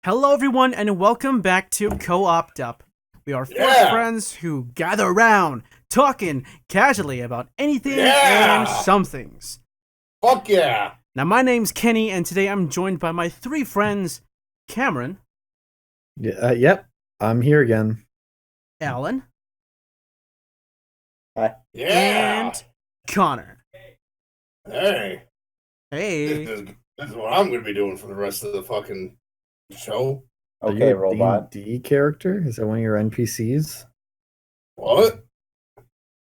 Hello, everyone, and welcome back to CO-OPed Up. We are four friends who gather around, talking casually about anything and some things. Fuck yeah! Now, my name's Kenny, and today I'm joined by my three friends, Cameron. Yep, I'm here again. Alan. Hi. And Connor. Hey. Hey. This is what I'm going to be doing for the rest of the fucking show. Okay, are you a robot. D&D character? Is that one of your NPCs? What?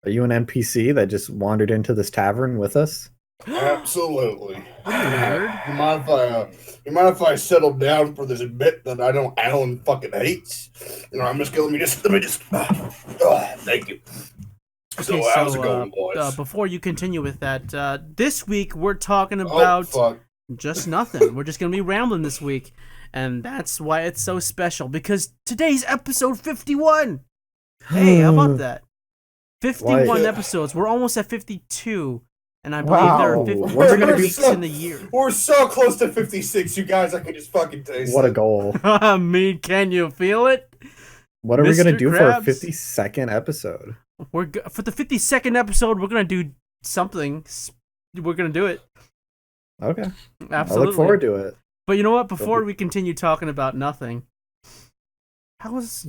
Are you an NPC that just wandered into this tavern with us? Absolutely. Weird. You mind if I settle down for this bit that I know Alan fucking hates? You know, I'm just gonna let me just. Thank you. Okay, So how's it going, boys? Before you continue with that, this week we're talking about just nothing. We're just gonna be rambling this week, and that's why it's so special, because today's episode 51. Hey, how about that? 51 episodes. We're almost at 52. And I believe there are 50 weeks in the year. We're so close to 56, you guys. I can just fucking taste it. What a goal. I mean, can you feel it? What are we going to do for a 52nd episode? For the 52nd episode, we're going to do something. We're going to do it. Okay. Absolutely. I look forward to it. But you know what? Before we continue talking about nothing, how's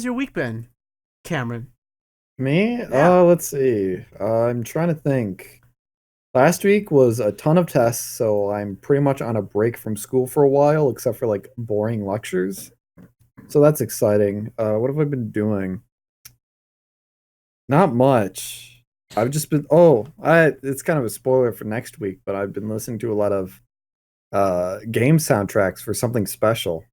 your week been, Cameron? Me? Yeah. Let's see. I'm trying to think. Last week was a ton of tests, so I'm pretty much on a break from school for a while, except for like boring lectures. So that's exciting. What have I been doing? Not much. I've just been it's kind of a spoiler for next week, but I've been listening to a lot of game soundtracks for something special.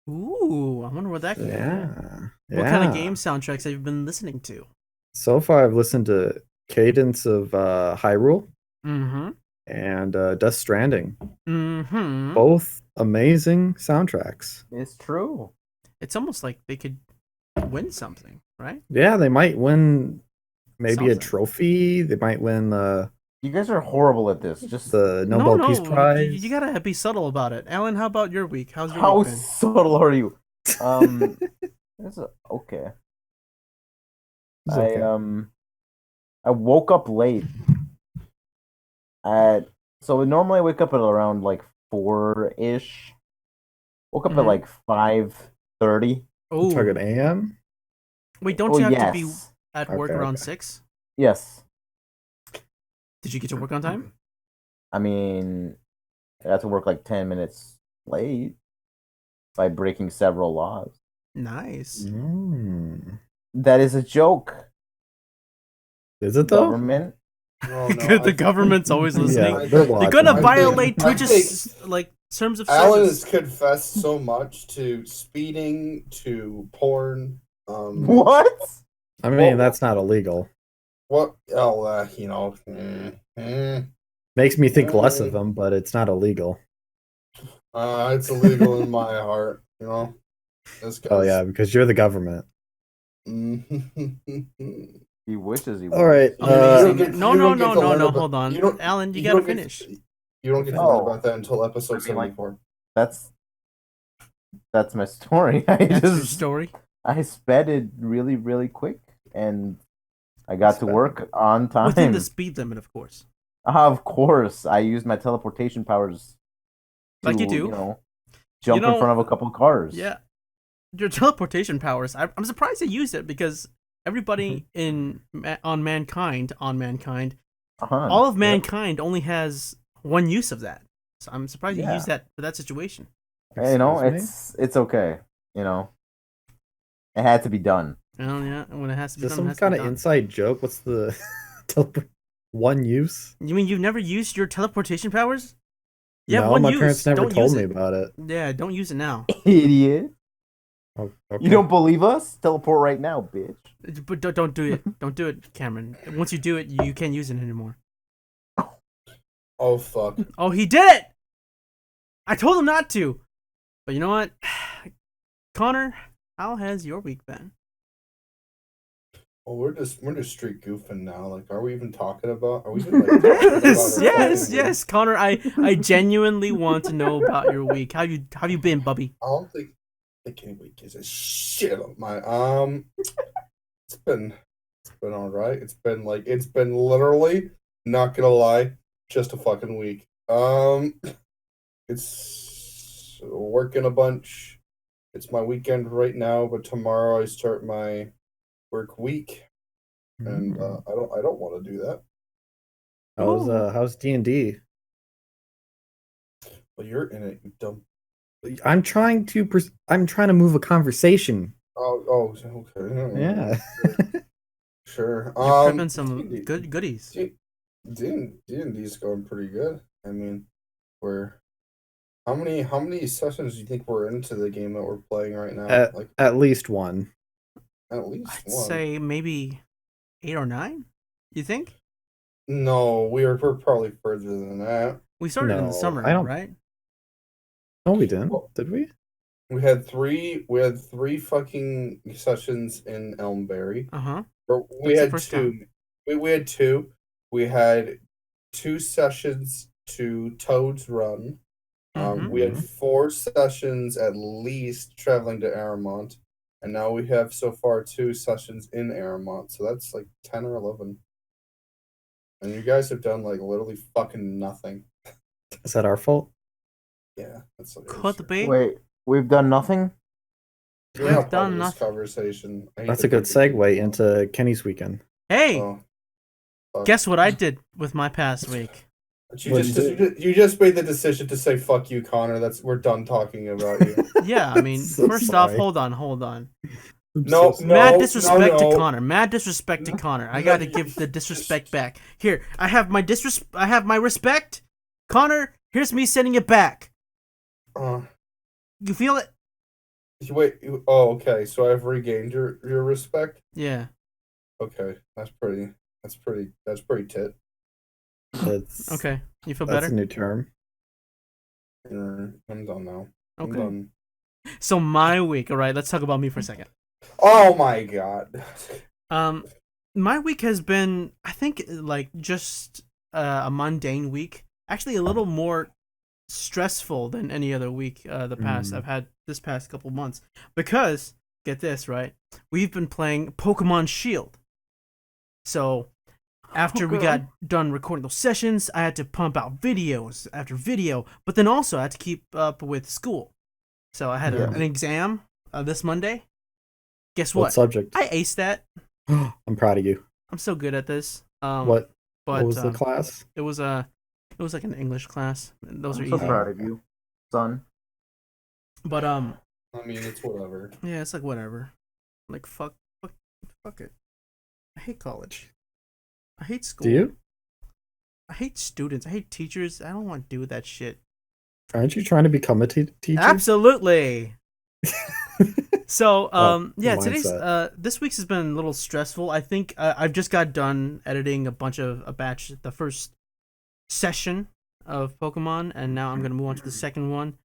Ooh, I wonder what that could be. What kind of game soundtracks have you been listening to? So far I've listened to Cadence of Hyrule. Mm-hmm. And Death Stranding. Mm-hmm. Both amazing soundtracks. It's true. It's almost like they could win something, right? Yeah, they might win maybe a trophy. They might win the... You guys are horrible at this. Just the Nobel Peace Prize. You gotta be subtle about it. Alan, how about your week? How's your week been? How subtle are you? It's okay. I woke up late. So normally I wake up at around like 4-ish. Woke up at like 5:30. Oh, target AM. Wait, don't you have to be at work around 6? Yes. Did you get to work on time? I mean, I had to work like 10 minutes late by breaking several laws. Nice. That is a joke. Is it though? Government. No, the government's always listening. Yeah, they're gonna violate Twitch's terms of service. Alan has confessed so much to speeding, to porn. What? I mean, that's not illegal. What? Oh, Makes me think less of them, but it's not illegal. It's illegal in my heart, you know. Oh yeah, because you're the government. He wishes he was. All right. No. Hold on, Alan. You gotta finish. You don't get to learn about that until episode 74. That's my story. That's your story. I sped it really, really quick, and I got to work on time. Within the speed limit, of course. Of course, I used my teleportation powers. Like you do. Jump in front of a couple of cars. Yeah. Your teleportation powers. I'm surprised you used it, because everybody on mankind, all of mankind only has one use of that. So I'm surprised you used that for that situation. It's okay. It had to be done. Oh yeah, when it has to be Is done. some kind of inside joke? What's the one use? You mean you've never used your teleportation powers? Yeah, no, my parents never told me about it. Yeah, don't use it now. Idiot. Oh, okay. You don't believe us? Teleport right now, bitch. But don't do it. Don't do it, Cameron. Once you do it, you can't use it anymore. Oh, fuck. Oh, he did it! I told him not to. But you know what? Connor, how has your week been? Well, we're just straight goofing now. Like, are we even talking about? Are we even like talking about our Yes, Connor. I genuinely want to know about your week. How you been, Bubby? I don't think any week gives a shit on my It's been all right. It's been literally, not gonna lie, just a fucking week. It's working a bunch. It's my weekend right now, but tomorrow I start my work week, and I don't want to do that. How's D&D? Well, you're in it, you dumb. I'm trying to move a conversation. Oh, okay. Yeah. Sure. You're prepping some goodies. D&D's going pretty good. I mean, how many sessions do you think we're into the game that we're playing right now? At least one. At least I'd one. say maybe 8 or 9. You think? No, we're probably further than that. We started in the summer, right? No, we didn't. Did we? We had three fucking sessions in Elmberry. We had two. We had two. We had 2 sessions to Toad's Run. We had 4 sessions at least traveling to Aramont, and now we have so far 2 sessions in Aramont. So that's like 10 or 11. And you guys have done like literally fucking nothing. Is that our fault? Yeah, that's what Could be. Wait, we've done nothing? We've done nothing. Conversation. That's a good segue into Kenny's weekend. Hey, guess what I did with my past week? You just made the decision to say "fuck you, Connor." We're done talking about you. Yeah, I mean, first off, hold on. No, mad disrespect to Connor. Mad disrespect to Connor. I got to give the disrespect back. Here, I have my respect. Connor, here's me sending it back. You feel it? Wait. Oh, okay. So I've regained your respect. Yeah. Okay, that's pretty tit. That's okay. You feel better? That's a new term. I'm done now. Okay. I'm done. So my week. All right. Let's talk about me for a second. Oh my god. My week has been, I think, like just a mundane week. Actually, a little more stressful than any other week I've had this past couple months, because get this, right, we've been playing Pokemon Shield. So after we got done recording those sessions, I had to pump out videos after video, but then also I had to keep up with school. So I had an exam this Monday. Guess what? What subject? I aced that. I'm proud of you. I'm so good at this. What was the class? It was like an English class. Those are I'm so easy. proud of you, son. But I mean, it's whatever. Yeah, it's like whatever. Like fuck it. I hate college. I hate school. Do you? I hate students. I hate teachers. I don't want to do that shit. Aren't you trying to become a teacher? Absolutely. So, today's mindset. This week's has been a little stressful. I think I've just got done editing the first session of Pokemon, and now I'm gonna move on to the second one.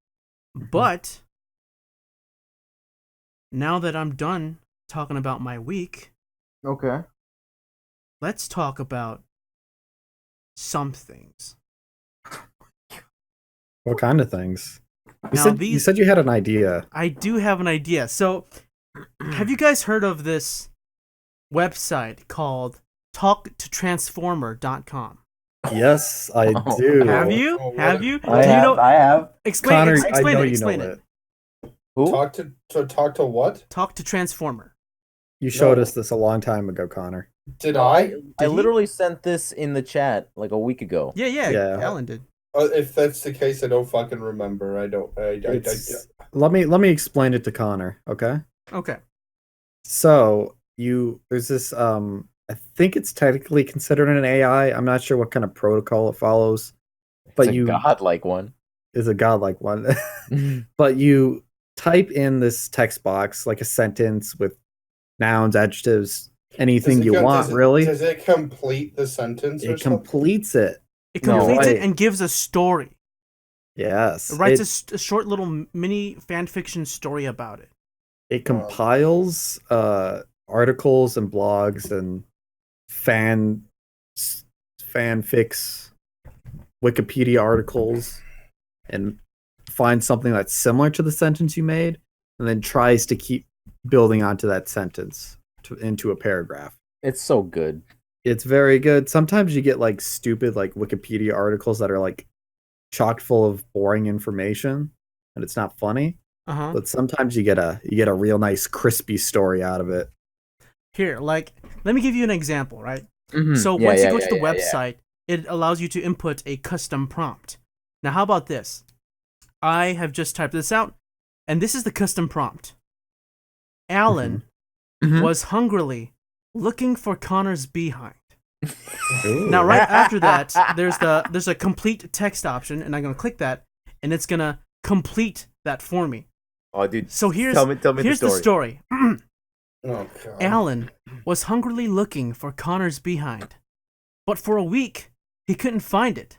But now that I'm done talking about my week, okay, let's talk about some things. What kind of things? You You said you had an idea. I do have an idea. So, have you guys heard of this website called talktotransformer.com? Yes, I do. Have you? Have you? I have. Explain Connor, it. Explain I know it. you Explain know it. Who? Talk to what? Talk to Transformer. You showed us this a long time ago, Connor. Did I? I literally sent this in the chat like a week ago. Yeah. Alan did. If that's the case, I don't fucking remember. Let me explain it to Connor, okay? Okay. So there's this I think it's technically considered an AI. I'm not sure what kind of protocol it follows, but It's a godlike one. Is a godlike one. But you type in this text box like a sentence with nouns, adjectives, anything you want, really. Does it complete the sentence? It completes it. It completes it and gives a story. Yes. It writes a short little mini fan fiction story about it. It compiles articles and blogs and fanfics, Wikipedia articles, and finds something that's similar to the sentence you made, and then tries to keep building onto that sentence into a paragraph. It's so good. It's very good. Sometimes you get like stupid like Wikipedia articles that are like chock full of boring information, and it's not funny. But sometimes you get a real nice crispy story out of it. Here, like, let me give you an example, right? So once you go to the website, it allows you to input a custom prompt. Now, how about this? I have just typed this out, and this is the custom prompt. Alan was hungrily looking for Connor's behind. Now, right after that, there's a complete text option, and I'm gonna click that, and it's gonna complete that for me. Oh, dude! So here's tell me the story. Oh, God. Alan was hungrily looking for Connor's behind, but for a week he couldn't find it.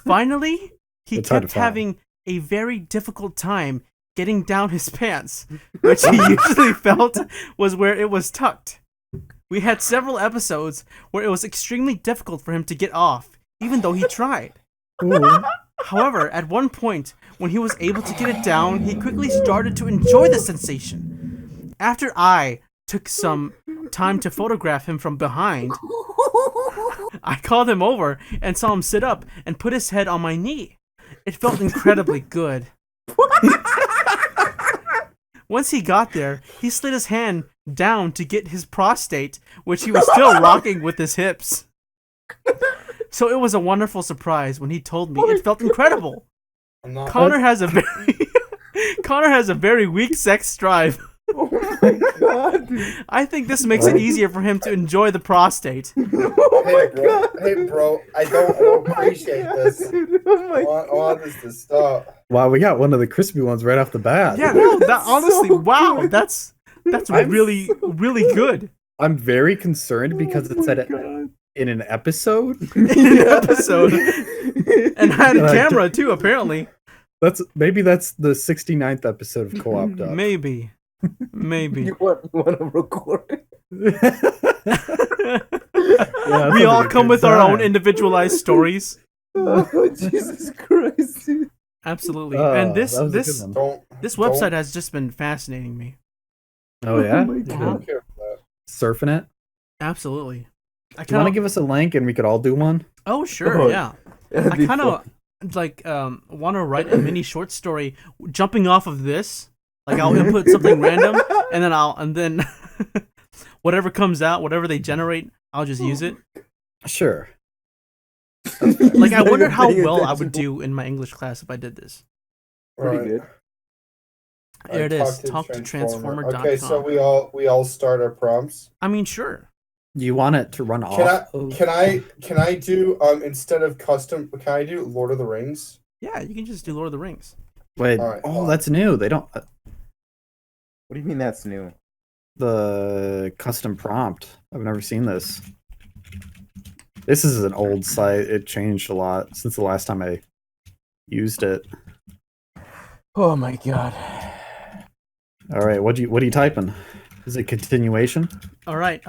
Finally, he kept having a very difficult time getting down his pants, which he usually felt was where it was tucked. We had several episodes where it was extremely difficult for him to get off, even though he tried. However, at one point, when he was able to get it down, he quickly started to enjoy the sensation. After I took some time to photograph him from behind, I called him over and saw him sit up and put his head on my knee. It felt incredibly good. Once he got there, he slid his hand down to get his prostate, which he was still rocking with his hips. So it was a wonderful surprise when he told me. It felt incredible. Connor has a very weak sex drive. Oh my God! I think this makes it easier for him to enjoy the prostate. Hey, bro, I don't appreciate this. I want this to stop. Wow, we got one of the crispy ones right off the bat. Yeah, no, that honestly, wow, that's really, really good. I'm very concerned because it said in an episode. And had a camera too, apparently. That's the 69th episode of Co-OPed Up. Maybe. You want to record it? Yeah, we all come with our own individualized stories. Oh, Jesus Christ. Absolutely. And this website has just been fascinating me. Oh yeah? Oh my God. Surfing it? Absolutely. Do you want to give us a link and we could all do one? Oh, sure, yeah. I kind of want to write a mini short story jumping off of this. Like I'll input something random and then whatever comes out, whatever they generate, I'll just use it. Sure. Like I wonder how well I would do in my English class if I did this. Pretty good. There it is. Talk to Transformer.com. Okay, so we all start our prompts. I mean, sure. You want it to run off? Can I do instead of custom? Can I do Lord of the Rings? Yeah, you can just do Lord of the Rings. Wait. Right, that's new. They don't. What do you mean that's new? The custom prompt. I've never seen this. This is an old site. It changed a lot since the last time I used it. Oh my God. All right, what are you typing? Is it continuation? All right.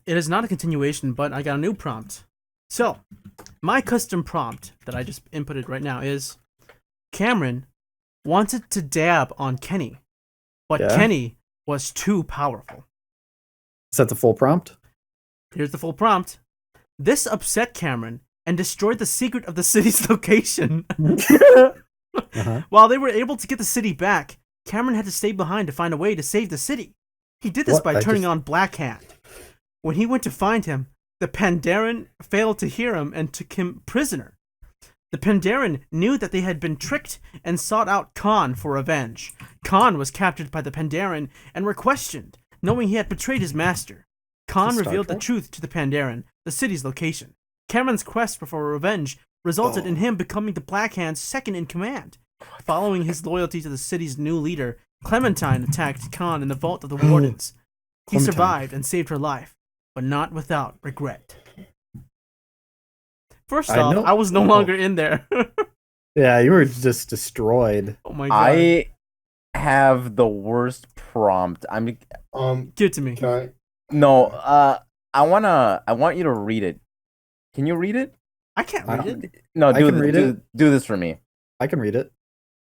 It is not a continuation, but I got a new prompt. So, my custom prompt that I just inputted right now is Cameron wanted to dab on Kenny, but Kenny was too powerful. Is that the full prompt? Here's the full prompt. This upset Cameron and destroyed the secret of the city's location. While they were able to get the city back, Cameron had to stay behind to find a way to save the city. He did this by turning on Black Hand. When he went to find him, the Pandaren failed to hear him and took him prisoner. The Pandaren knew that they had been tricked and sought out Khan for revenge. Khan was captured by the Pandaren and were questioned, knowing he had betrayed his master. Khan revealed the truth to the Pandaren, the city's location. Cameron's quest for revenge resulted in him becoming the Black Hand's second in command. Following his loyalty to the city's new leader, Clementine attacked Khan in the vault of the Wardens. He survived and saved her life, but not without regret. First off, I was no longer in there. Yeah, you were just destroyed. Oh my God. have the worst prompt. Give it to me. No, I want you to read it. Can you read it? I can't read it. No, do this for me. I can read it.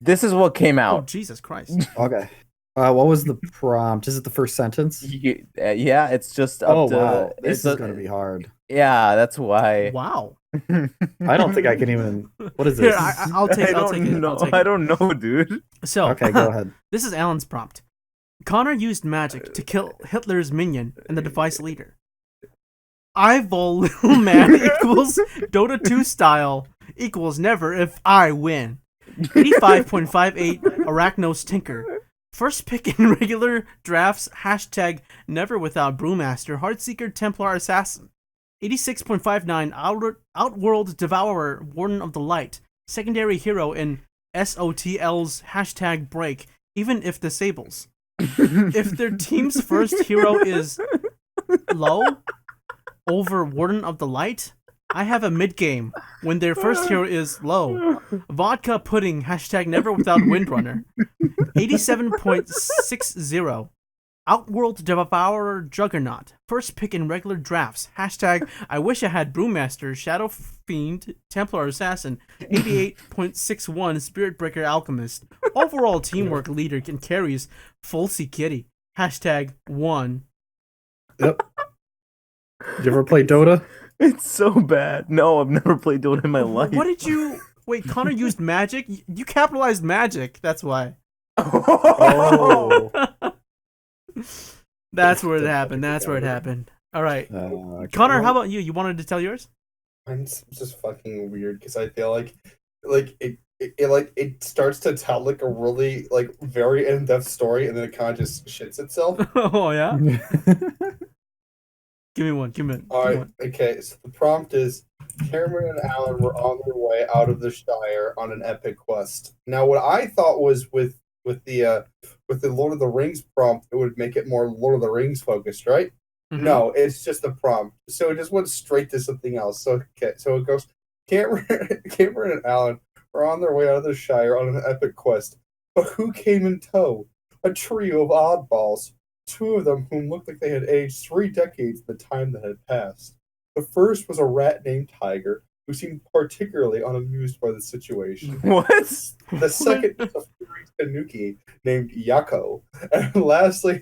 This is what came out. Oh, Jesus Christ. Okay. What was the prompt? Is it the first sentence? Yeah, it's just up to... Wow. This is going to be hard. Yeah, that's why. Wow. I don't think I can even... What is this? Here, I'll take it. I don't know, dude. So, okay, go ahead. This is Alan's prompt. Connor used magic to kill Hitler's minion and the device leader. Eyeball little man equals Dota 2 style equals never if I win. 85.58 Arachnos Tinker. First pick in regular drafts, hashtag never without Brewmaster, Heartseeker Templar Assassin. 86.59 Outworld Devourer, Warden of the Light. Secondary hero in SOTL's hashtag break, even if disables. If their team's first hero is low over Warden of the Light, I have a mid-game when their first hero is low. Vodka Pudding, hashtag never without Windrunner. 87.60 Outworld Devourer Juggernaut. First pick in regular drafts. Hashtag I wish I had Brewmaster, Shadow Fiend, Templar Assassin. 88.61 Spirit Breaker Alchemist. Overall teamwork leader can carries Fulsy Kitty. Hashtag 1. Yep. Did you ever play Dota? It's so bad. No, I've never played Dota in my life. What did you... Wait, Connor used magic? You capitalized magic. That's why. Oh. That's where it happened. That's where it happened. All right. Okay. Connor, how about you? You wanted to tell yours? Mine's just fucking weird because I feel like it starts to tell like a really like very in-depth story and then it kind of just shits itself. Oh yeah. Give me one. All right. Okay. So the prompt is: Cameron and Alan were on their way out of the Shire on an epic quest. Now, what I thought was with the Lord of the Rings prompt, it would make it more Lord of the Rings focused, right? Mm-hmm. No, it's just a prompt. So it just went straight to something else. So it goes: Cameron and Alan were on their way out of the Shire on an epic quest, but who came in tow? A trio of oddballs. Two of them whom looked like they had aged 3 decades in the time that had passed. The first was a rat named Tiger, who seemed particularly unamused by the situation. What? The second was a furry tanuki named Yako. And lastly,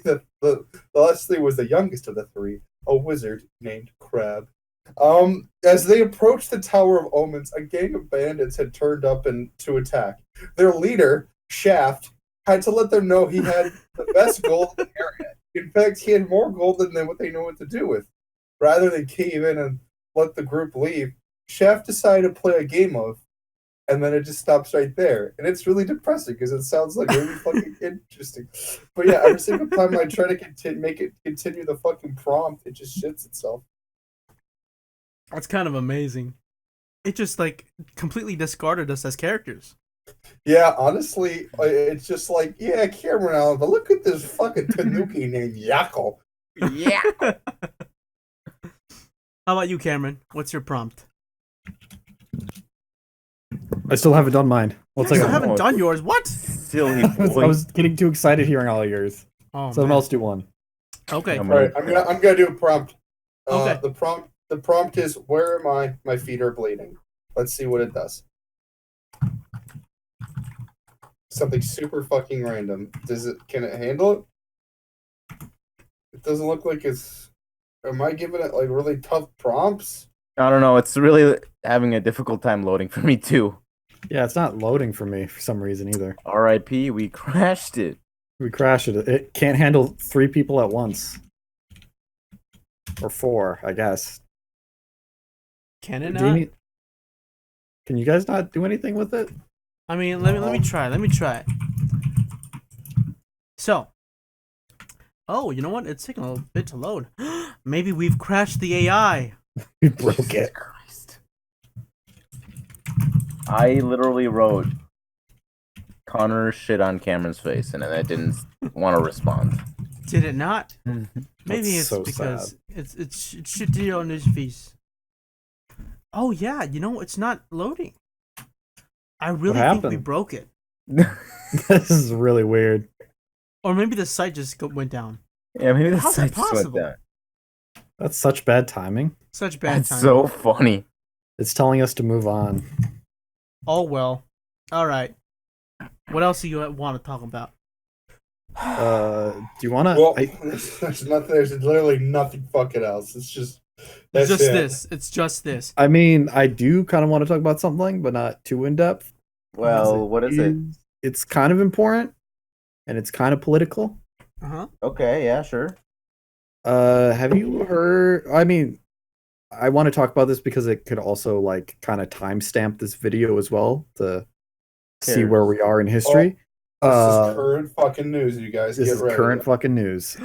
lastly was the youngest of the three, a wizard named Crab. As they approached the Tower of Omens, a gang of bandits had turned up to attack. Their leader, Shaft, had to let them know he had the best gold in the area. In fact, he had more gold than what they knew what to do with. Rather than cave in and let the group leave, Shaft decided to play a game of, and then it just stops right there. And it's really depressing because it sounds like really fucking interesting. But yeah, every single time I try to make it continue the fucking prompt, it just shits itself. That's kind of amazing. It just like completely discarded us as characters. Yeah, honestly, it's just like, yeah, Cameron Allen, but look at this fucking tanuki named Yako. Yeah. How about you, Cameron? What's your prompt? I still haven't done mine. I still haven't done yours. What? Silly boy. I was getting too excited hearing all of yours. Oh, someone else do one. Okay. All right, I'm gonna do a prompt. Okay. The prompt is: where am I? My feet are bleeding. Let's see what it does. Something super fucking random. Can it handle it? It doesn't look like it's... Am I giving it like really tough prompts? I don't know. It's really having a difficult time loading for me too. Yeah, it's not loading for me for some reason either. R.I.P. We crashed it. We crashed it. It can't handle 3 people at once. Or 4, I guess. Can it not? Can you guys not do anything with it? I mean, let me try. Let me try it. So. Oh, you know what? It's taking a little bit to load. Maybe we've crashed the AI. We broke it. Christ. I literally wrote Connor shit on Cameron's face, and I didn't want to respond. Did it not? Maybe it's so because sad. it's shit on his face. Oh yeah, you know it's not loading. I really think we broke it. This is really weird. Or maybe the site just went down. Yeah, maybe the How's site that just went possible? down. That's such bad timing. Such bad That's timing. so funny. It's telling us to move on. Oh well. All right. What else do you want to talk about? Do you want to? Well, there's nothing. There's literally nothing fucking else. It's just this. It's just this. I mean, I do kind of want to talk about something, but not too in depth. Well, what is it? It's kind of important, and it's kind of political. Okay, yeah, sure. Have you heard? I mean, I want to talk about this because it could also like kind of timestamp this video as well to see where we are in history. This is current fucking news, you guys. This is current fucking news.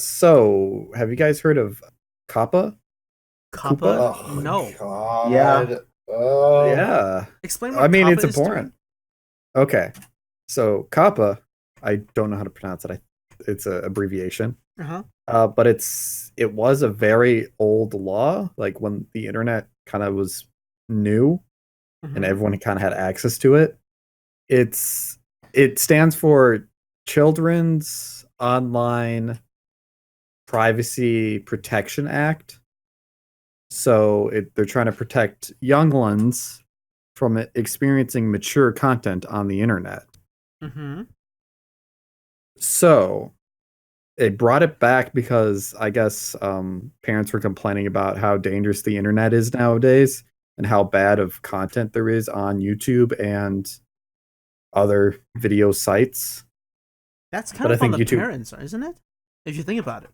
So have you guys heard of Kappa? Kappa? Oh, no. God. Yeah. Yeah. Explain what Kappa it's important. Okay. So Kappa, I don't know how to pronounce it. It's an abbreviation. But it was a very old law, like when the internet kind of was new and everyone kind of had access to it. It stands for Children's Online Privacy Protection Act. So they're trying to protect young ones from experiencing mature content on the internet. So they brought it back because I guess parents were complaining about how dangerous the internet is nowadays and how bad of content there is on YouTube and other video sites. That's kind of on the parents, isn't it? If you think about it.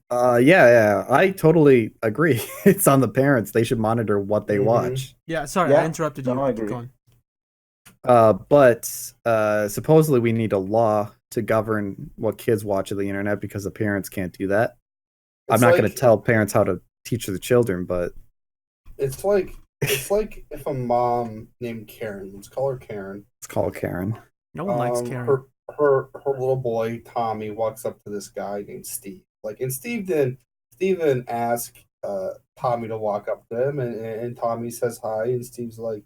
Yeah, I totally agree. It's on the parents. They should monitor what they watch. Yeah, sorry, I interrupted you. Keep going. But supposedly we need a law to govern what kids watch on the internet because the parents can't do that. I'm not going to tell parents how to teach their children, but it's like if a mom named Karen, let's call her Karen. Let's call her Karen. No one likes Karen. Her little boy Tommy walks up to this guy named Steve. And Steve didn't ask Tommy to walk up to him, and Tommy says hi, and Steve's like,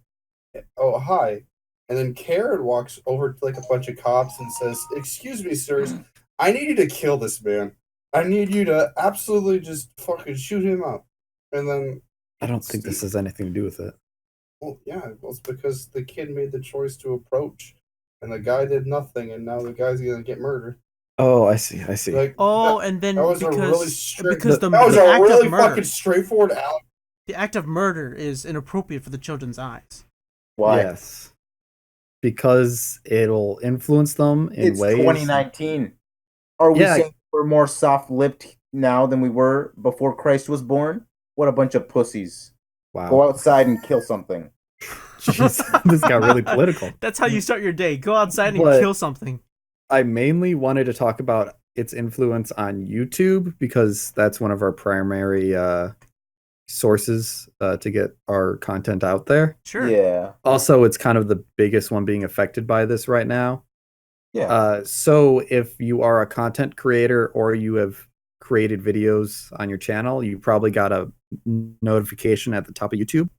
"Oh, hi." And then Karen walks over to like a bunch of cops and says, "Excuse me, sirs, I need you to kill this man. I need you to absolutely just fucking shoot him up." And then I don't think this has anything to do with it. Well, yeah, it's because the kid made the choice to approach, and the guy did nothing, and now the guy's gonna get murdered. Oh, I see. Like, and then that was because the really fucking straightforward alley. The act of murder is inappropriate for the children's eyes. Why? Yes. Because it'll influence them in ways. It's 2019. Are we saying we're more soft-lipped now than we were before Christ was born? What a bunch of pussies. Wow. Go outside and kill something. Jeez, this got really political. That's how you start your day. Go outside and kill something. I mainly wanted to talk about its influence on YouTube because that's one of our primary sources to get our content out there. Sure. Yeah. Also, it's kind of the biggest one being affected by this right now. Yeah. So if you are a content creator or you have created videos on your channel, you probably got a notification at the top of YouTube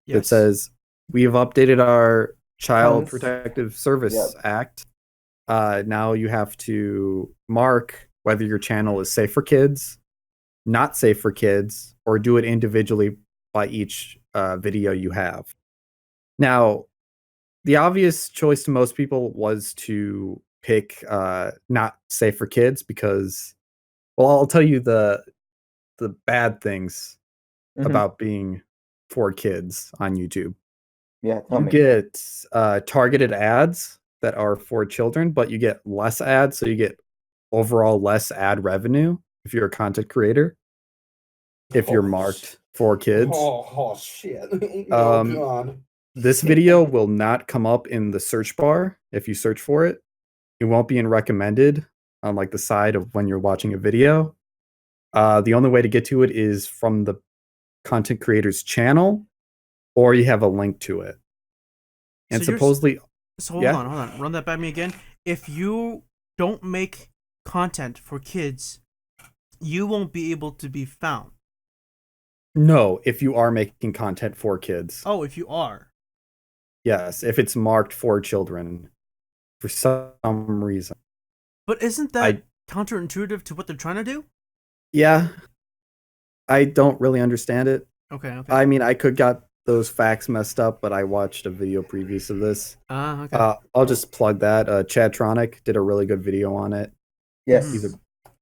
that says, "We have updated our Child Protective Service Act. Now you have to mark whether your channel is safe for kids, not safe for kids, or do it individually by each video you have." Now, the obvious choice to most people was to pick not safe for kids because, well, I'll tell you the bad things about being for kids on YouTube. Yeah, you get targeted ads that are for children, but you get less ads, so you get overall less ad revenue if you're a content creator. If you're marked for kids. Oh shit. Oh god. This video will not come up in the search bar if you search for it. It won't be in recommended on like the side of when you're watching a video. The only way to get to it is from the content creator's channel, or you have a link to it. And so supposedly... So hold on. Run that by me again. If you don't make content for kids, you won't be able to be found. No, if you are making content for kids. Oh, if you are. Yes, if it's marked for children. for some reason. But isn't that counterintuitive to what they're trying to do? Yeah. I don't really understand it. Okay. I mean, I could got those facts messed up, but I watched a video previous of this. Okay. I'll just plug that. Chadtronic did a really good video on it. Yes.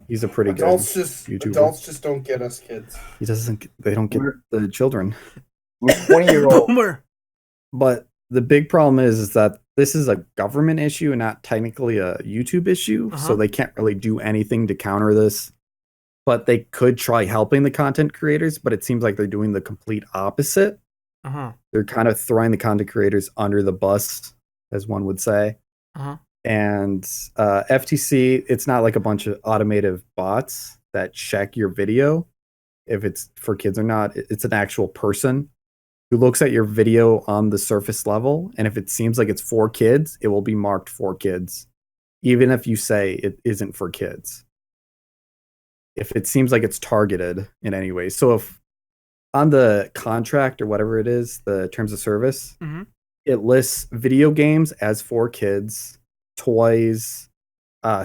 He's a pretty good YouTuber. Adults just don't get us kids. They don't get the children. We're 20-year-old. Boomer. But the big problem is that this is a government issue and not technically a YouTube issue, so they can't really do anything to counter this. But they could try helping the content creators, but it seems like they're doing the complete opposite. They're kind of throwing the content creators under the bus, as one would say. And FTC, it's not like a bunch of automated bots that check your video if it's for kids or not. It's an actual person who looks at your video on the surface level, and if it seems like it's for kids, it will be marked for kids, even if you say it isn't for kids. If it seems like it's targeted in any way. So if on the contract or whatever it is, the terms of service, it lists video games as for kids, toys,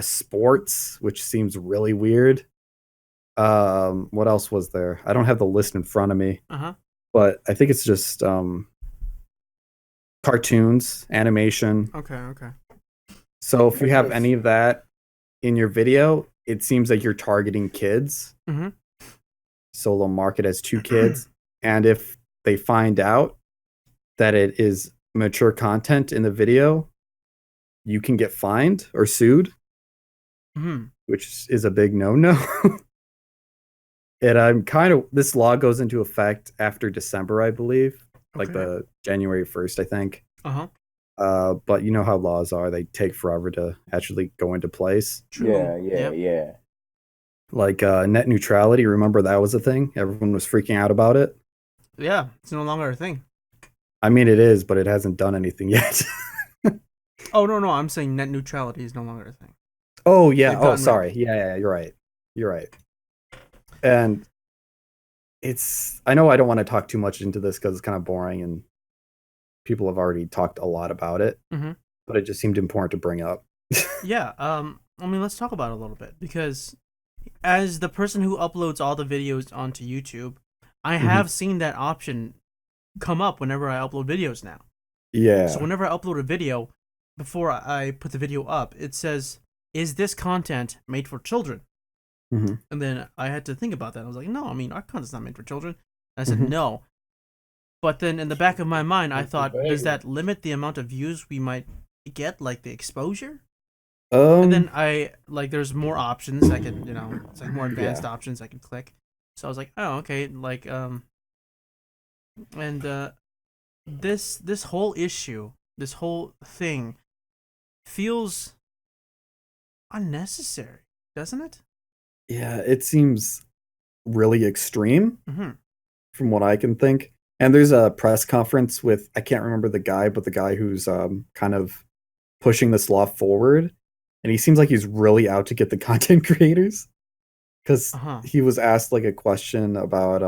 sports, which seems really weird. What else was there? I don't have the list in front of me. But I think it's just cartoons, animation. Okay. So if you have any of that in your video, it seems like you're targeting kids. So they'll mark it as 2 kids. And if they find out that it is mature content in the video, you can get fined or sued, which is a big no-no. And this law goes into effect after December, I believe, like the January 1st, I think. But you know how laws are; they take forever to actually go into place. True. Yeah. Like net neutrality. Remember that was a thing? Everyone was freaking out about it. Yeah, it's no longer a thing. I mean, it is, but it hasn't done anything yet. Oh no! I'm saying net neutrality is no longer a thing. Oh yeah. Oh, sorry. Yeah. You're right. And I know I don't want to talk too much into this because it's kind of boring and people have already talked a lot about it, but it just seemed important to bring up. Yeah. I mean, let's talk about it a little bit because as the person who uploads all the videos onto YouTube, I have seen that option come up whenever I upload videos now. Yeah. So whenever I upload a video, before I put the video up, it says, "Is this content made for children?" And then I had to think about that. I was like, no, I mean, our content's not made for children. And I said, no. But then in the back of my mind, I thought, does that limit the amount of views we might get, like the exposure? And then there's more options I could, it's like more advanced options I could click. So I was like, oh, okay. Like, this whole issue, this whole thing feels unnecessary, doesn't it? Yeah, it seems really extreme from what I can think. And there's a press conference with, I can't remember the guy, but the guy who's kind of pushing this law forward. And he seems like he's really out to get the content creators. Because he was asked like a question about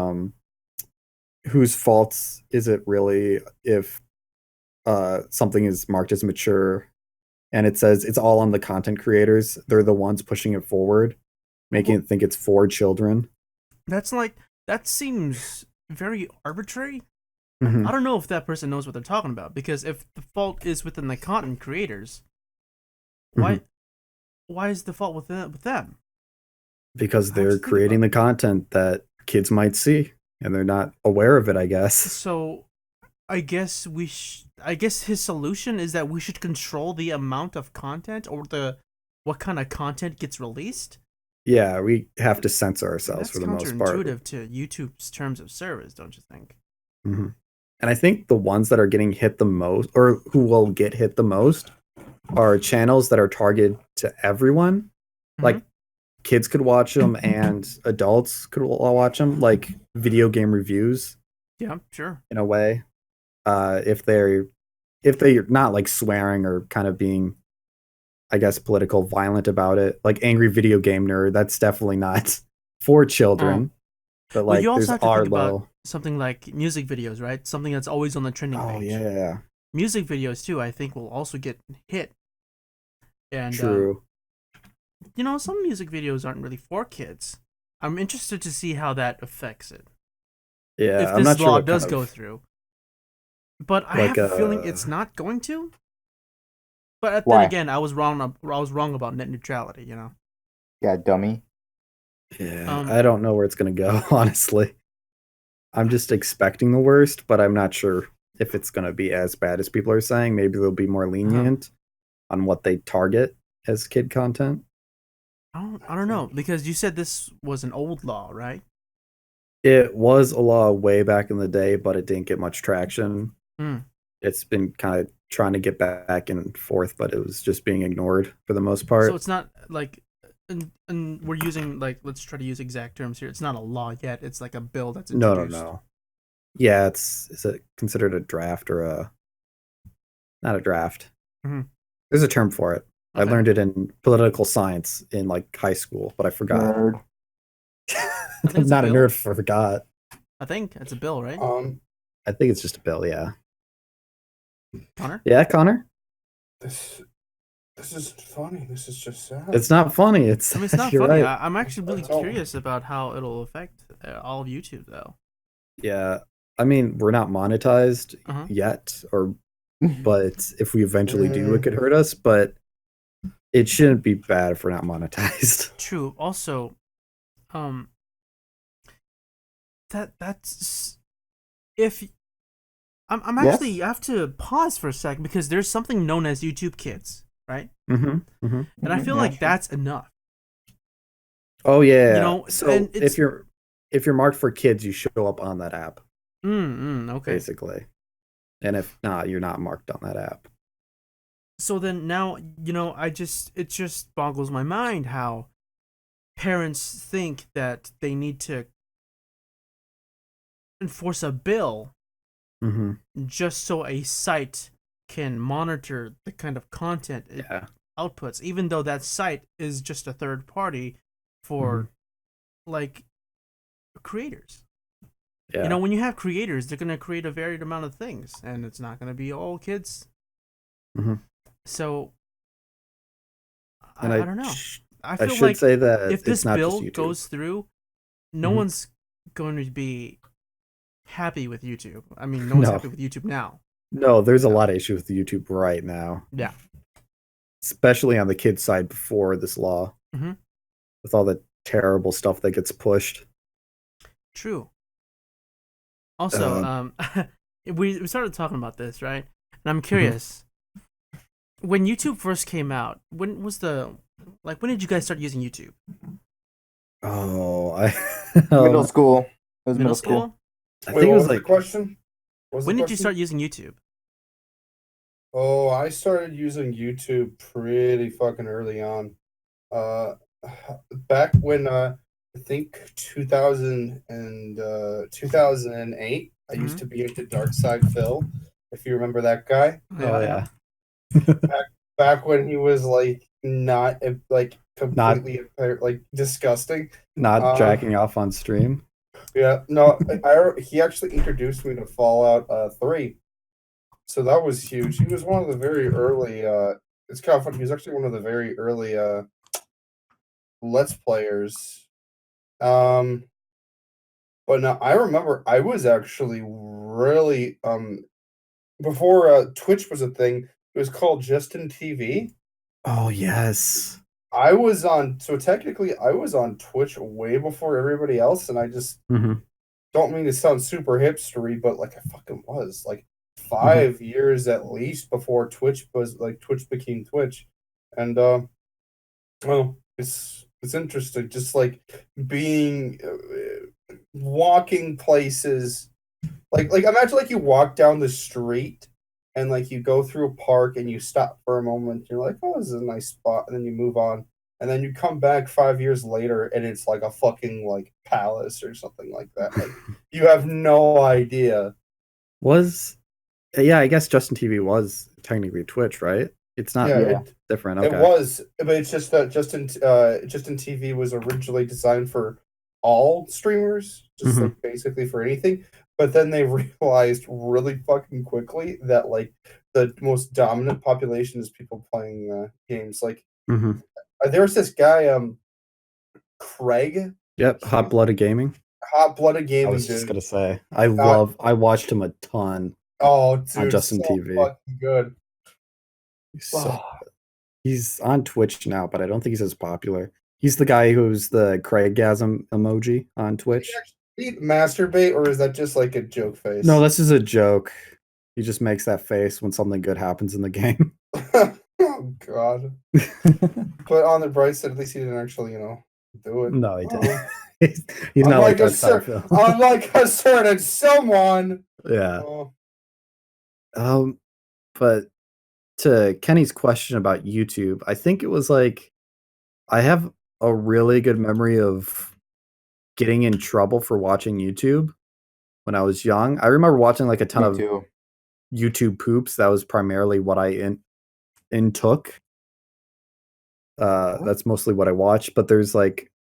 whose faults is it really if something is marked as mature. And it says it's all on the content creators. They're the ones pushing it forward, making it think it's for children. That seems very arbitrary. I don't know if that person knows what they're talking about, because if the fault is within the content creators, why is the fault with them? Because they're creating the content that kids might see, and they're not aware of it, I guess. So, I guess his solution is that we should control the amount of content or what kind of content gets released. Yeah, we have to censor ourselves for the most part. That's counterintuitive to YouTube's terms of service, don't you think? And I think the ones that are getting hit the most, or who will get hit the most, are channels that are targeted to everyone. Like, kids could watch them and adults could all watch them, like video game reviews. Yeah, sure. In a way. If they're not like swearing or kind of being, I guess, political violent about it, like Angry Video Game Nerd, that's definitely not for children. But like, you also there's have to think Arlo. about something like music videos, right? Something that's always on the trending page. Oh yeah. Music videos too, I think, will also get hit And True. Some music videos aren't really for kids. I'm interested to see how that affects it. Yeah, if I'm not this sure law what does kind go of, through. But I like, have a feeling it's not going to. But Why? then again, I was wrong about net neutrality. Yeah, dummy. Yeah, I don't know where it's gonna go. Honestly, I'm just expecting the worst, but I'm not sure if it's gonna be as bad as people are saying. Maybe they'll be more lenient on what they target as kid content. I don't know, because you said this was an old law, right? It was a law way back in the day, but it didn't get much traction. Mm. It's been kind of trying to get back and forth, but it was just being ignored for the most part. So it's not like, and we're using, like, let's try to use exact terms here. It's not a law yet. It's like a bill that's introduced. No. Yeah, is it considered a draft or not a draft? Mm-hmm. There's a term for it. Okay. I learned it in political science in like high school, but I forgot. Nerd. I'm not a nerd, forgot. I think it's a bill, right? I think it's just a bill, yeah. Connor? Yeah, Connor? This isn't funny. This is just sad. It's not funny. It's not funny. Right. I'm actually really curious about how it'll affect all of YouTube, though. Yeah. I mean, we're not monetized yet, but if we eventually do, it could hurt us, but it shouldn't be bad if we're not monetized. True. Also, that's if I'm actually, I have to pause for a sec because there's something known as YouTube Kids, right? And I feel like that's enough. Oh yeah. So if you're marked for kids, you show up on that app. Okay. Basically. And if not, you're not marked on that app. So then now, it just boggles my mind how parents think that they need to enforce a bill just so a site can monitor the kind of content it outputs, even though that site is just a third party for like creators. Yeah. When you have creators, they're going to create a varied amount of things, and it's not going to be all kids. So, I don't know. I feel like say that if this bill goes through, no one's going to be happy with YouTube. I mean, no one's happy with YouTube now. No, there's a lot of issues with YouTube right now. Yeah. Especially on the kids' side before this law. With all the terrible stuff that gets pushed. True. Also, we started talking about this, right? And I'm curious. When YouTube first came out, when did you guys start using YouTube? Oh, middle school. It was middle school? I think it was like question. When did you start using YouTube? Oh, I started using YouTube pretty fucking early on. Back when I think 2000 and 2008, I used to be into Dark Side Phil, if you remember that guy. Oh yeah. back when he was like not like completely like disgusting, not jacking off on stream. Yeah, no, he actually introduced me to Fallout 3, so that was huge. He was one of the very early. It's kind of funny. He was actually one of the very early Let's Players. But no, I remember I was actually really before Twitch was a thing. It was called Justin TV. Oh yes. I was on Twitch way before everybody else, and I just don't mean to sound super hipstery, but like I fucking was like 5 years at least before Twitch became Twitch, and well, it's interesting, just like being walking places, like imagine like you walk down the street. And like you go through a park and you stop for a moment, you're like, "Oh, this is a nice spot," and then you move on, and then you come back 5 years later, and it's like a fucking like palace or something like that. Like you have no idea. I guess Justin TV was technically Twitch, right? It's not different. Okay. It was, but it's just that Justin TV was originally designed for all streamers, just like basically for anything. But then they realized really fucking quickly that like the most dominant population is people playing games. Like there was this guy, Craig. Yep, Hot Blooded Gaming. Hot Blooded Gaming. I was just gonna say, I watched him a ton. Oh, dude, on Justin so TV. Fucking good. He's on Twitch now, but I don't think he's as popular. He's the guy who's the Craiggasm emoji on Twitch. Did he masturbate, or is that just like a joke face? No, this is a joke. He just makes that face when something good happens in the game. Oh God! But on the bright side, at least he didn't actually, do it. No, he didn't. He's not like that. Unlike a certain someone. Yeah. But to Kenny's question about YouTube, I think it was like I have a really good memory of getting in trouble for watching YouTube when I was young. I remember watching like a ton of YouTube poops. That was primarily what I intook. That's mostly what I watched. But there's like,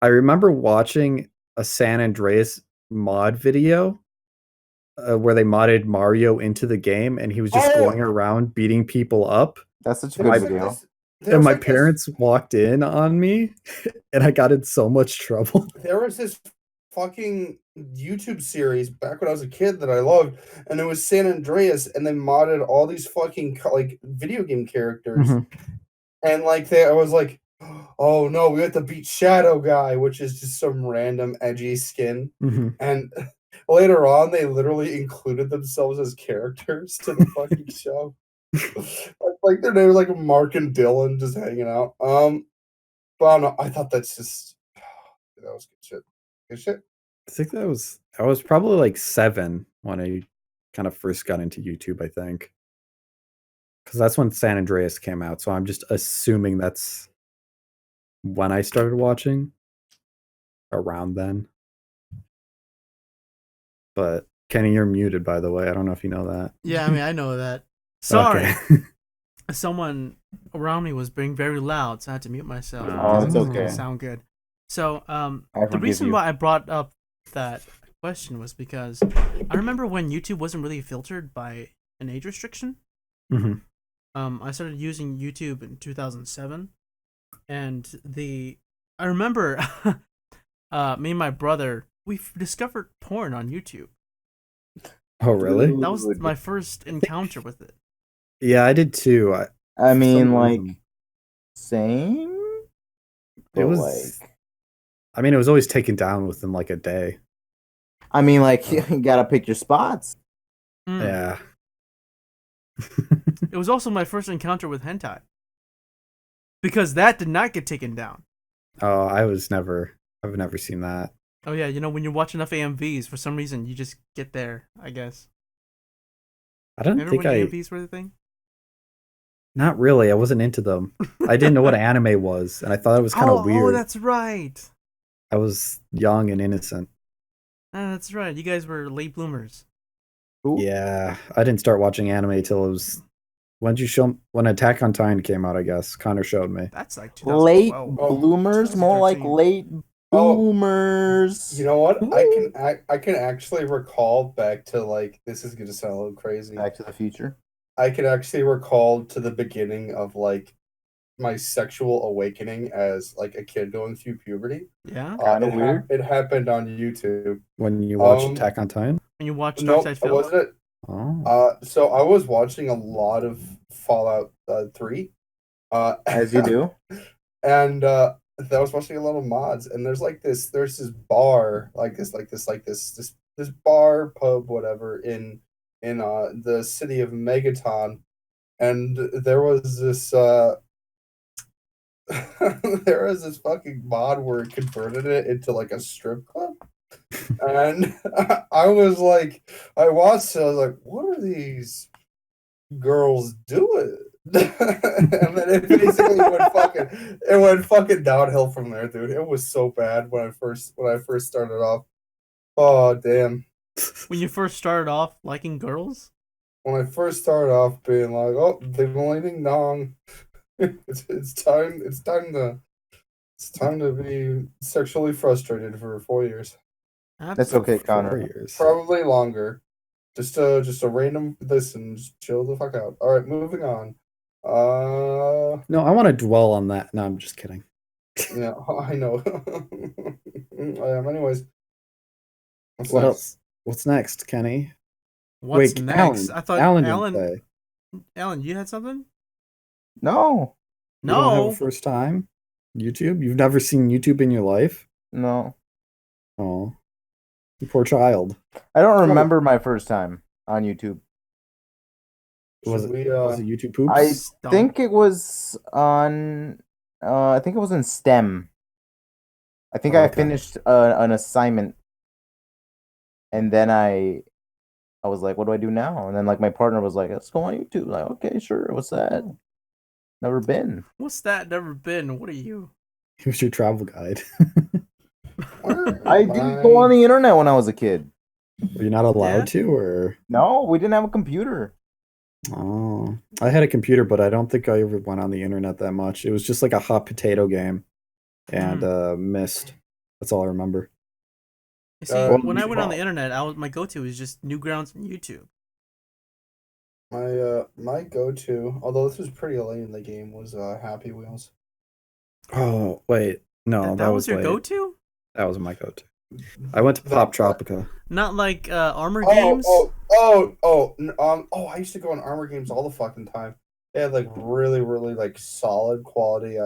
I remember watching a San Andreas mod video where they modded Mario into the game, and he was just going around beating people up. That's such a good video. And my parents walked in on me, and I got in so much trouble. There was this fucking YouTube series back when I was a kid that I loved, and it was San Andreas, and they modded all these fucking like video game characters, and like I was like, oh no, we have to beat Shadow Guy, which is just some random edgy skin, and later on they literally included themselves as characters to the fucking show. Like their name was like Mark and Dylan just hanging out. But I don't know, I thought that's just that was good shit. Good shit. I think I was probably like 7 when I kind of first got into YouTube, I think. Because that's when San Andreas came out, so I'm just assuming that's when I started watching. Around then. But Kenny, you're muted, by the way. I don't know if you know that. Yeah, I mean, I know that. Sorry. Okay. Someone around me was being very loud, so I had to mute myself. Oh, it's okay. Sound good. So, the reason why I brought up that question was because I remember when YouTube wasn't really filtered by an age restriction. I started using YouTube in 2007, and I remember me and my brother, we discovered porn on YouTube. Oh, really? That was my first encounter with it. Yeah, I did too. I mean, like, same? It was like... I mean, it was always taken down within like a day. I mean, like, you gotta pick your spots. Yeah. It was also my first encounter with hentai. Because that did not get taken down. Oh, I've never seen that. Oh yeah, when you watch enough AMVs, for some reason you just get there, I guess. I don't think AMVs were the thing? Not really. I wasn't into them. I didn't know what anime was, and I thought it was kind of weird. Oh, that's right. I was young and innocent. That's right. You guys were late bloomers. Ooh. Yeah, I didn't start watching anime till it was... When Attack on Titan came out, I guess. Connor showed me. That's like late bloomers, more like late boomers. You know what? I can actually recall back to like, this is gonna sound a little crazy. Back to the Future. I can actually recall to the beginning of like my sexual awakening as like a kid going through puberty. Yeah, kind of weird. It happened on YouTube when you watched Attack on Titan. When you watched Dark Side Film. Wasn't it? Oh. So I was watching a lot of Fallout 3. As you do. And I was watching a lot of mods, and there's this bar, this bar pub, whatever, in the city of Megaton, and there was this fucking mod where it converted it into like a strip club. And I watched it, I was like, what are these girls doing? And then it basically went fucking downhill from there, dude. It was so bad when I first started off. Oh damn. When you first started off liking girls? When I first started off being like, oh, they're ding dong. It's time to be sexually frustrated for 4 years. That's okay, Connor. 4 years. Probably longer. Just a random listen. Just chill the fuck out. All right, moving on. No, I want to dwell on that. No, I'm just kidding. Yeah, I know. Anyways, what else? What's next, Kenny? What's next? Alan, I thought Alan, you had something? No. You don't have a first time? YouTube? You've never seen YouTube in your life? No. Oh, you poor child. I don't remember my first time on YouTube. Was it YouTube Poops? I think it was on. I think it was in STEM. I think I finished an assignment, and then I was like, "What do I do now?" And then like my partner was like, "Let's go on YouTube." Like, okay, sure. What's that? Never been. What's that? Never been. What are you? He was your travel guide. I didn't go on the internet when I was a kid. Were you not allowed to, or? No, we didn't have a computer. Oh, I had a computer, but I don't think I ever went on the internet that much. It was just like a hot potato game, and Myst. That's all I remember. You see, when I went on the internet, my go-to was just Newgrounds and YouTube. My go-to, although this was pretty late in the game, was Happy Wheels. Oh wait, no, that was your go-to? That was my go-to. I went to Pop Tropica. Not like Armor Games? I used to go on Armor Games all the fucking time. They had like really, really like solid quality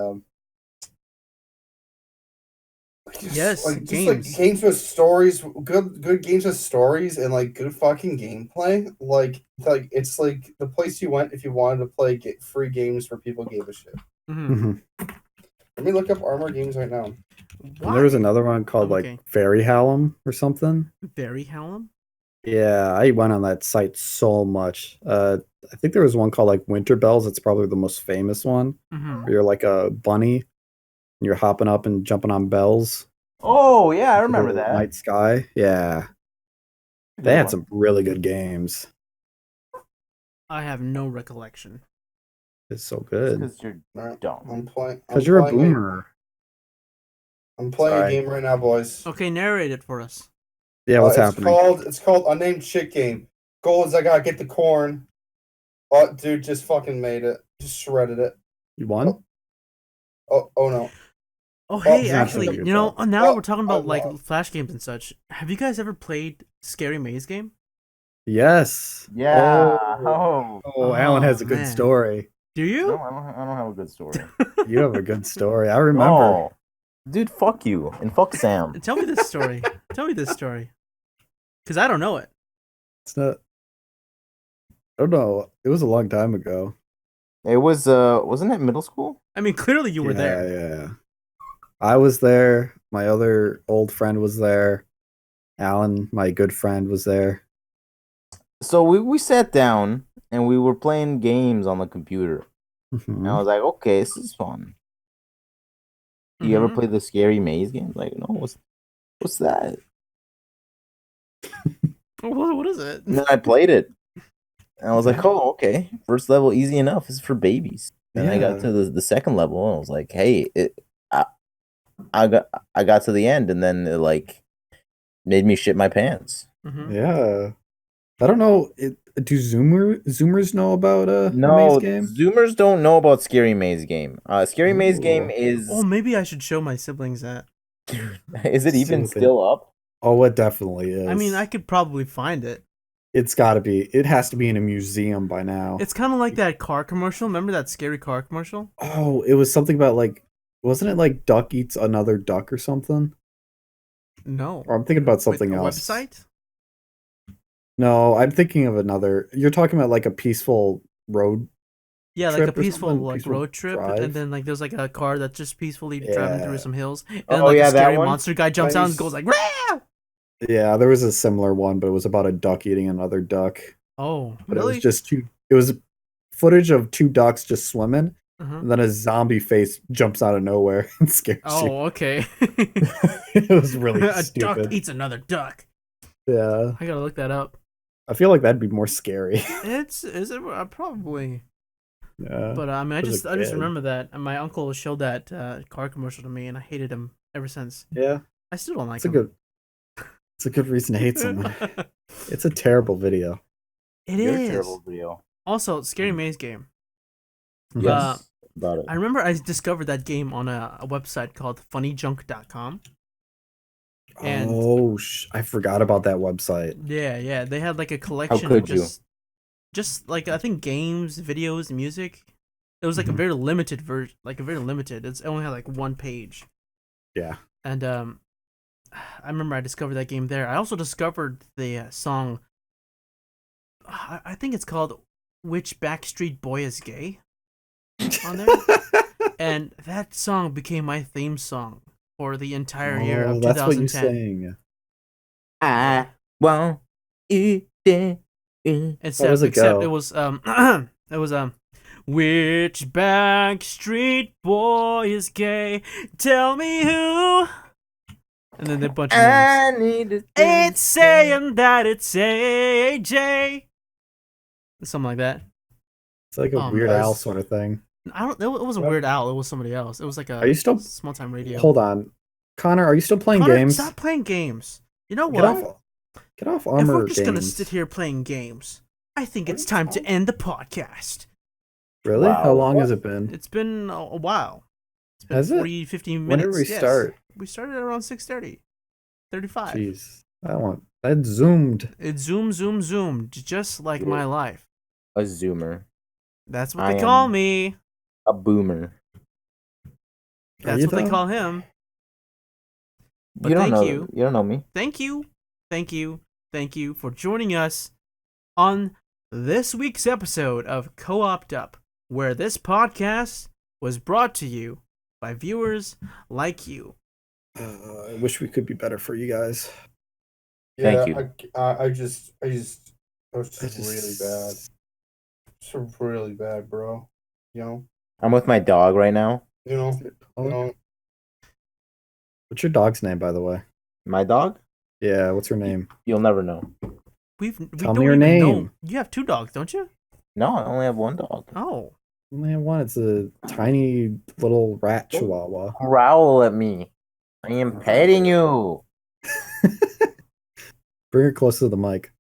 games with stories, good games with stories and like good fucking gameplay. Like it's like the place you went if you wanted to play free games where people gave a shit. Mm-hmm. Let me look up Armor Games right now. And there was another one called like Fairy Hallam or something. Fairy Hallam? Yeah, I went on that site so much. I think there was one called like Winter Bells. It's probably the most famous one. Mm-hmm. Where you're like a bunny and you're hopping up and jumping on bells. Oh yeah, I remember that. Night Sky. Yeah. They had some really good games. I have no recollection. It's so good. Because you're dumb. Because you're a boomer. I'm playing a game right now, boys. Okay, narrate it for us. Yeah, what's happening? It's called Unnamed Shit Game. Goal is I gotta get the corn. Oh, dude, just fucking made it. Just shredded it. You won? Oh no. Oh, hey, actually, now that we're talking about like Flash games and such, have you guys ever played Scary Maze game? Yes. Yeah. Oh, Alan has a good story. Do you? No, I don't have a good story. You have a good story. I remember. Oh. Dude, fuck you. And fuck Sam. Tell me this story. Because I don't know it. It's not... I don't know. It was a long time ago. It was, wasn't it middle school? I mean, clearly you were there. Yeah. I was there. My other old friend was there. Alan, my good friend, was there. So we sat down and we were playing games on the computer. Mm-hmm. And I was like, okay, this is fun. You ever play the Scary Maze game? Like, no, what's that? What is it? And then I played it. And I was like, oh, okay. First level, easy enough. This is for babies. And I got to the second level and I was like, hey, I got to the end and then it like made me shit my pants. Mm-hmm. Yeah. I don't know. Do Zoomers know about Maze game? Zoomers don't know about Scary Maze game. Scary Maze game is... Oh, maybe I should show my siblings that. Is it even still up? Oh, it definitely is. I mean, I could probably find it. It's got to be. It has to be in a museum by now. It's kind of like that car commercial. Remember that scary car commercial? Oh, it was something about like... Wasn't it like duck eats another duck or something? No. Or I'm thinking about something else. Website? No, I'm thinking of another. You're talking about like a peaceful road. Yeah, like a peaceful road trip, and then like there's like a car that's just peacefully driving through some hills, and then like a scary monster guy jumps out and goes like, "Rah!" Yeah, there was a similar one, but it was about a duck eating another duck. Oh, but really? It was just two. It was footage of two ducks just swimming, and then a zombie face jumps out of nowhere and scares you. Oh, okay. It was really a stupid. Duck eats another duck. Yeah, I gotta look that up. I feel like that'd be more scary. Is it probably? Yeah. But I mean, I just remember that, and my uncle showed that car commercial to me, and I hated him ever since. Yeah. I still don't like him. It's a good reason to hate someone. It's a terrible video. It is a terrible video. Also, Scary Maze game. Yes, about it. I remember I discovered that game on a website called funnyjunk.com. And I forgot about that website. Yeah. They had like a collection of just like I think games, videos, music. It was like a very limited version, It only had like one page. Yeah. And I remember I discovered that game there. I also discovered the song. I think it's called "Which Backstreet Boy Is Gay" on there, and that song became my theme song for the entire year of 2010. That's what you sang. I want you there. Except it was it was which backstreet boy is gay? Tell me who. And then a bunch of names. It's saying that it's AJ. Something like that. It's like a Weird Al sort of thing. It wasn't Weird Al. It was somebody else. It was like a. Are you still small time radio? Hold on, Connor. Are you still playing games? Stop playing games. You know what? Get off Armor. If we're just gonna sit here playing games, I think it's time to end the podcast. Really? Wow. How long has it been? It's been a while. It's been has 40, 15 minutes. When did we start? We started around 6:30. 35. Jeez. That zoomed. It zoomed, just like my life. A zoomer. That's what they call me. A boomer. That's what they call him. But you don't know me. Thank you for joining us on this week's episode of Co-OPed Up, where this podcast was brought to you by viewers like you. I wish we could be better for you guys. Yeah, thank you. I just really bad. It's really bad, bro. You know. I'm with my dog right now. You know. What's your dog's name, by the way? My dog? Yeah. What's her name? You'll never know. Tell me her name. Know. You have 2 dogs, don't you? No, I only have 1 dog. Oh. I only have 1. It's a tiny little rat chihuahua. Growl at me. I am petting you. Bring her closer to the mic.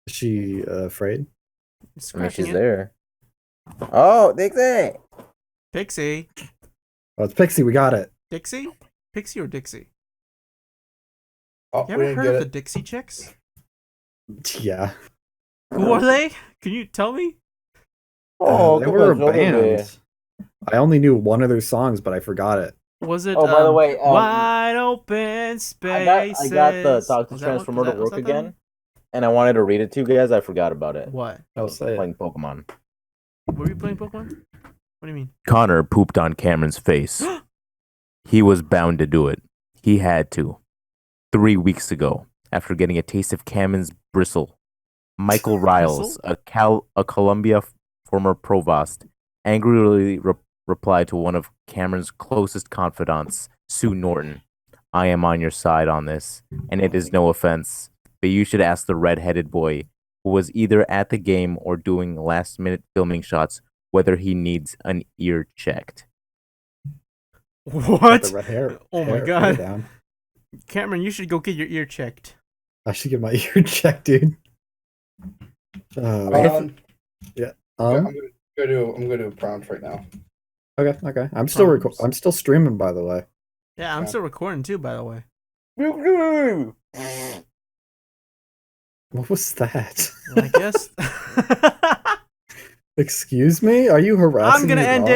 Is she afraid? I mean, she's there. Oh, Dixie! Pixie. Oh, it's Pixie. We got it. Dixie? Pixie or Dixie? Oh, you ever heard of the Dixie Chicks? Yeah. Who are they? Can you tell me? They were a band. I only knew one of their songs, but I forgot it. Was it? Oh, by the way, Wide Open Spaces. I got the Dr. Transformer to work again, and I wanted to read it to you guys. I forgot about it. What? I was playing Pokemon. Were you playing Pokemon? What do you mean? Connor pooped on Cameron's face. He was bound to do it. He had to. 3 weeks ago, after getting a taste of Cameron's bristle, Michael Riles, a Columbia former provost, angrily replied to one of Cameron's closest confidants, Sue Norton. I am on your side on this, and it is no offense, but you should ask the red-headed boy who was either at the game or doing last-minute filming shots whether he needs an ear checked. What? Oh my god. Cameron, you should go get your ear checked. I should get my ear checked, dude. Yeah. I'm gonna do a prompt right now. Okay. I'm still streaming, by the way. Yeah, I'm still recording too, by the way. What was that? Well, I guess. Excuse me? Are you harassing me? I'm gonna end it.